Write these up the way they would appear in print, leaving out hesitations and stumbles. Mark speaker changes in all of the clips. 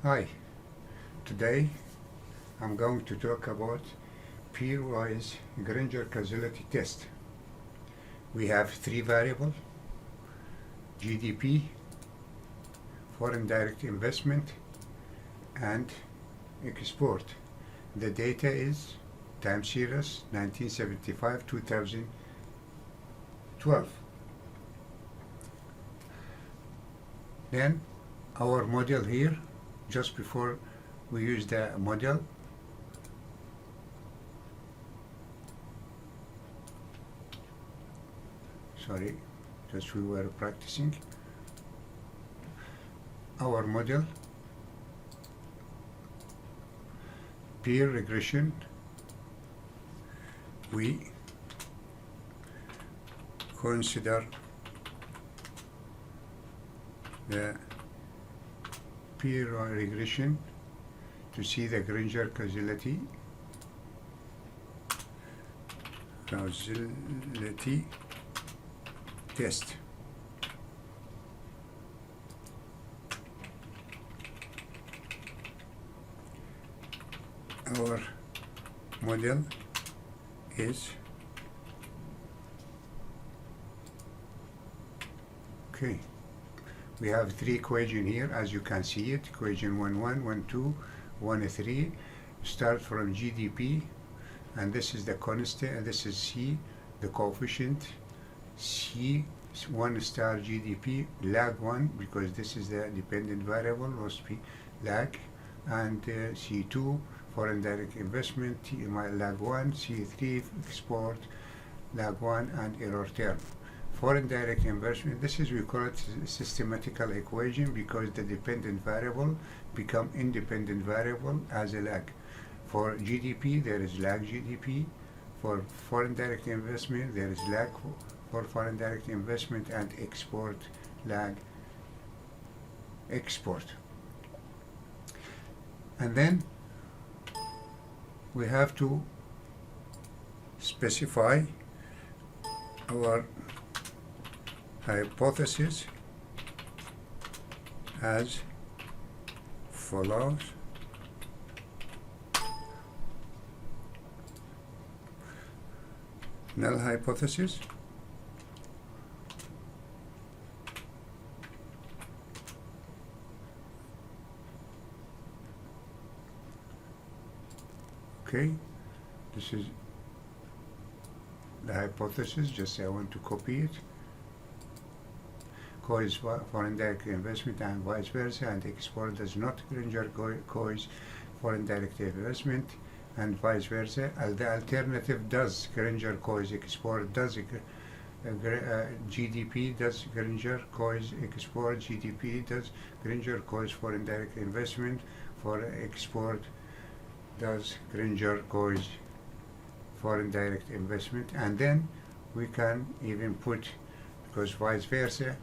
Speaker 1: Hi, today I'm going to talk about Pairwise Granger Causality test. We have three variables: GDP, foreign direct investment, and export. The data is time series 1975-2012. Then our model here, just before we use the model, just we were practicing our model, peer regression. We consider the peer regression to see the Granger causality test. Our model is okay. We have three equations here, as you can see it. Equation 1, 1, 2, 1, 3. Start from GDP, and this is the constant, and this is C, the coefficient. C 1 star GDP, lag 1, because this is the dependent variable, must be lag, and C2 foreign direct investment, lag 1, C3 export, lag 1, and error term. Foreign direct investment, this is, we call it systematical equation, because the dependent variable become independent variable as a lag. For GDP, there is lag GDP. For foreign direct investment, there is lag for foreign direct investment, and export, lag export. And then we have to specify our hypothesis as follows. Null hypothesis. Okay, this is the hypothesis, just I want to copy it. Cause foreign direct investment and vice versa, and export does not Granger cause foreign direct investment, and vice versa. The alternative does Granger cause export, does GDP does Granger cause export, GDP does Granger cause foreign direct investment, for export does Granger cause foreign direct investment. And then we can even put, because vice versa,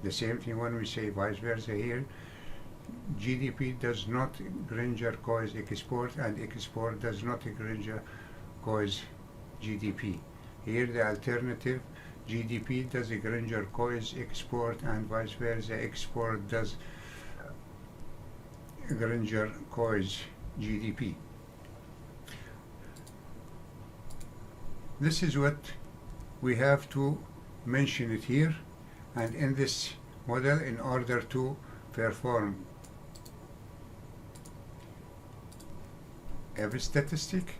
Speaker 1: the same thing when we say vice versa here, GDP does not Granger cause export, and export does not Granger cause GDP. Here the alternative, GDP does Granger cause export, and vice versa, export does Granger cause GDP. This is what we have to mention it here, and in this model, in order to perform a statistic,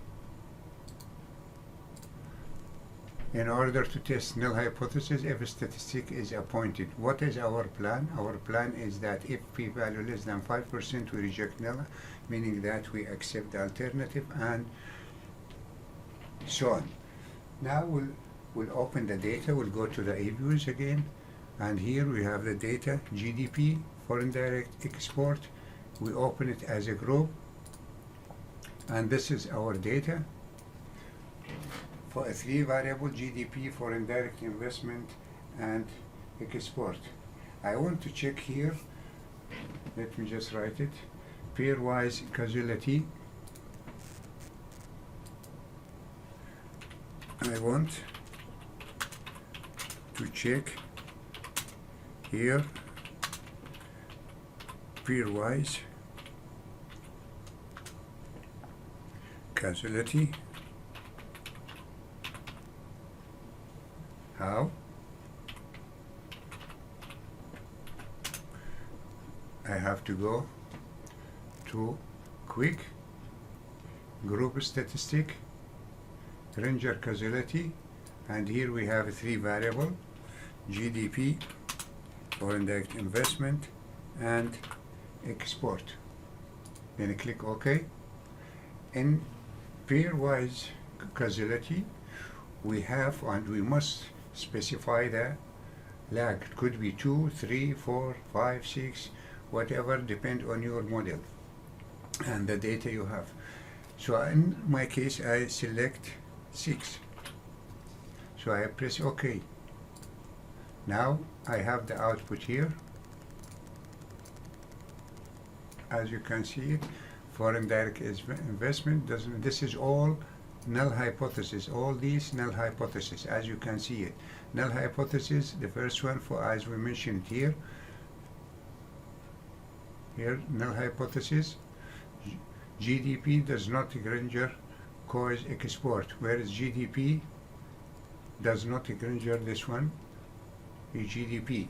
Speaker 1: in order to test null hypothesis, if statistic is appointed. What is our plan? Our plan is that if p-value less than 5%, we reject null, meaning that we accept the alternative, and so on. Now we'll open the data, we'll go to the A-views again, and here we have the data, GDP, foreign direct export. We open it as a group, and this is our data for a three variable: GDP, foreign direct investment, and export. I want to check here, let me just write it, pairwise causality. I want to check here pairwise Causality. How? I have to go to quick group statistic, Ranger causality, and here we have three variables: GDP, foreign direct investment, and export. Then click OK. In pairwise causality, we have and we must specify the lag. It could be 2, 3, 4, 5, 6, whatever, depend on your model and the data you have. So in my case, I select 6. So I press OK. Now I have the output here. As you can see, foreign direct investment doesn't. This is all null hypothesis. All these null hypothesis, as you can see it. Null hypothesis. The first one, for as we mentioned here. Here, null hypothesis. GDP does not Granger cause export, whereas GDP does not Granger this one. GDP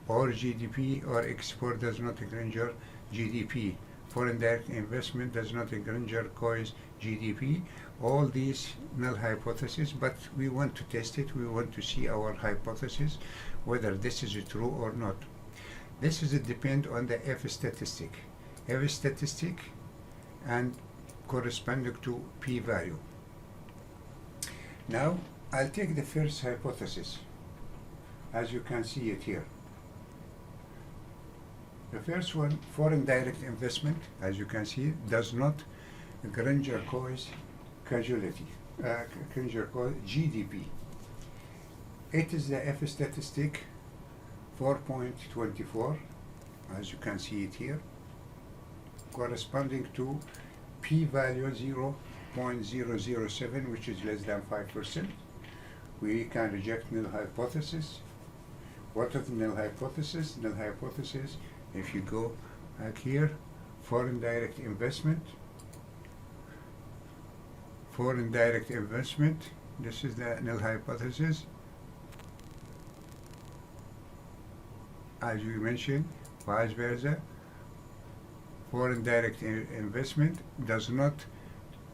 Speaker 1: or GDP or export does not Granger GDP. Foreign direct investment does not Granger cause GDP. All these null hypotheses, but we want to test it. We want to see our hypothesis, whether this is true or not. This is depend on the F statistic. F statistic and corresponding to p-value. Now I'll take the first hypothesis, as you can see it here. The first one, foreign direct investment, as you can see, does not Granger cause causality, Granger cause GDP. It is the F statistic 4.24, as you can see it here, corresponding to p-value 0.007, which is less than 5%. We can reject null hypothesis. What is null hypothesis? Null hypothesis, if you go back here, foreign direct investment, this is the null hypothesis. As we mentioned, vice versa, foreign direct investment does not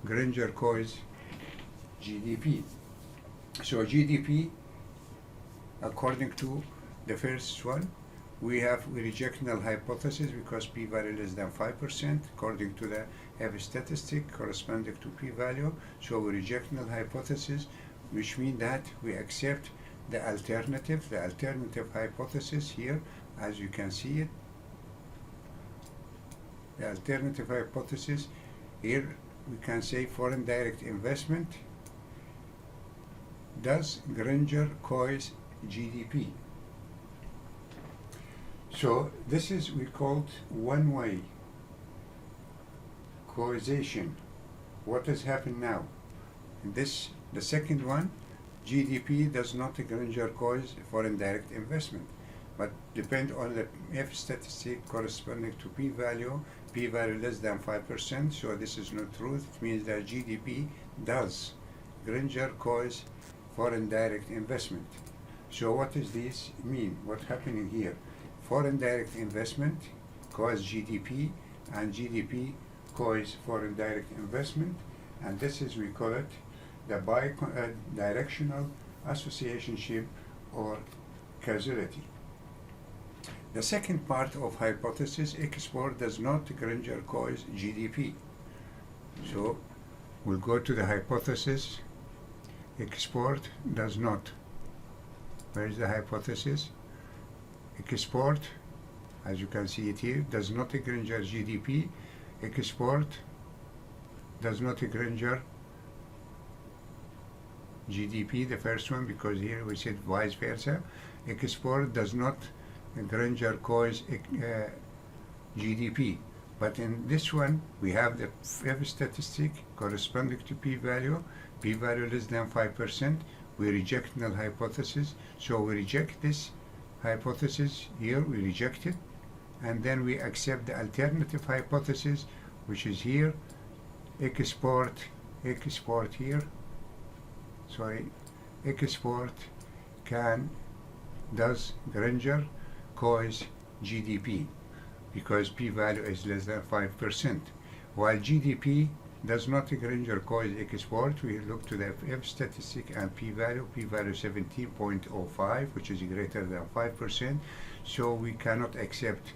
Speaker 1: Granger cause GDP. So GDP, according to the first one, we reject null hypothesis because p-value less than 5%, according to the F statistic corresponding to p-value. So we reject null hypothesis, which means that we accept the alternative hypothesis here, as you can see it. The alternative hypothesis here, we can say foreign direct investment does Granger cause GDP. So this is we called one-way causation. What has happened now? This, the second one, GDP does not Granger cause foreign direct investment, but depend on the F statistic corresponding to p-value, p-value less than 5%, so this is not true. It means that GDP does Granger cause foreign direct investment. So what does this mean? What's happening here? Foreign direct investment cause GDP, and GDP cause foreign direct investment, and this is, we call it the bi-directional associationship or causality. The second part of hypothesis, export does not Granger cause GDP. So we'll go to the hypothesis, export does not. Where is the hypothesis? Export, as you can see it here, does not Granger GDP. Export does not Granger GDP, the first one, because here we said vice versa. Export does not Granger cause GDP. But in this one, we have the F statistic corresponding to p-value, p-value less than 5%. We reject null hypothesis. So we reject this hypothesis here, we reject it, and then we accept the alternative hypothesis, which is here, export export here, sorry, export does Granger cause GDP because p-value is less than 5%, while GDP does not Granger cause export. We look to the F statistic and p-value 17.05, which is greater than 5%, so we cannot accept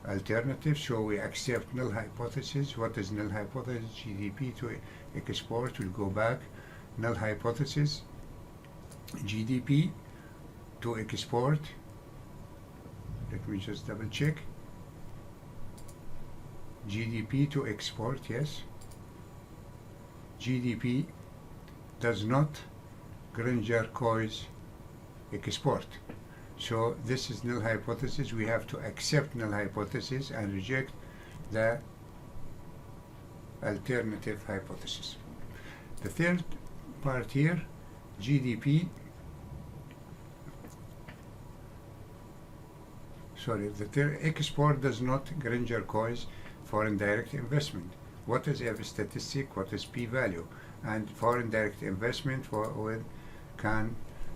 Speaker 1: alternative, so we accept null hypothesis. What is null hypothesis? GDP to export will go back. Null hypothesis, GDP to export. Let me just double check. GDP to export, yes. GDP does not Granger cause export. So this is null hypothesis. We have to accept null hypothesis and reject the alternative hypothesis. The third part here, GDP, the export does not Granger cause foreign direct investment. What is F statistic? What is p-value? And foreign direct investment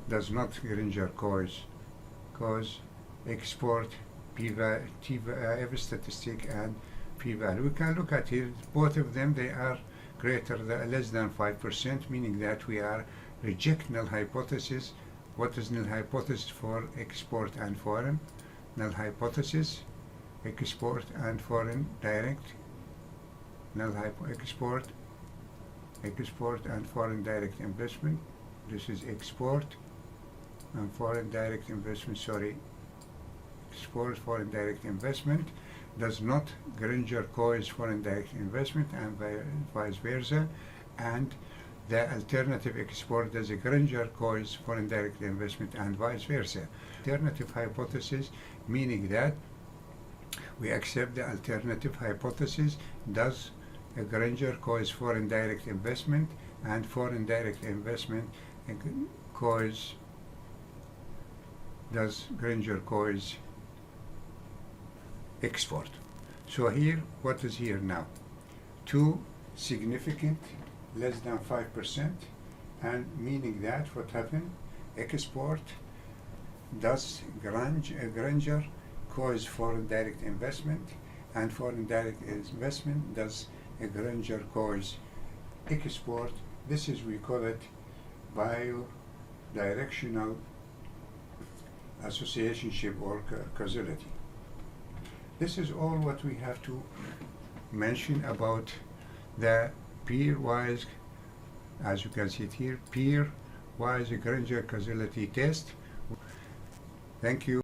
Speaker 1: does not Granger cause export, F statistic and p-value. We can look at here, both of them, they are less than 5%, meaning that we are reject null hypothesis. What is null hypothesis for export and foreign? Null hypothesis, export and foreign direct, export and foreign direct investment. This is export and foreign direct investment, export foreign direct investment does not Granger cause foreign direct investment and vice versa, and the alternative export does a Granger cause foreign direct investment and vice versa. Alternative hypothesis, meaning that we accept the alternative hypothesis, does a Granger cause foreign direct investment and foreign direct investment does Granger cause export. So here, what is here now? Two significant, less than 5%, and meaning that what happened? Export does Granger cause foreign direct investment, and foreign direct investment does a Granger cause export. This is, we call it bidirectional associationship or causality. This is all what we have to mention about the pairwise, as you can see it here, pairwise Granger causality test. Thank you.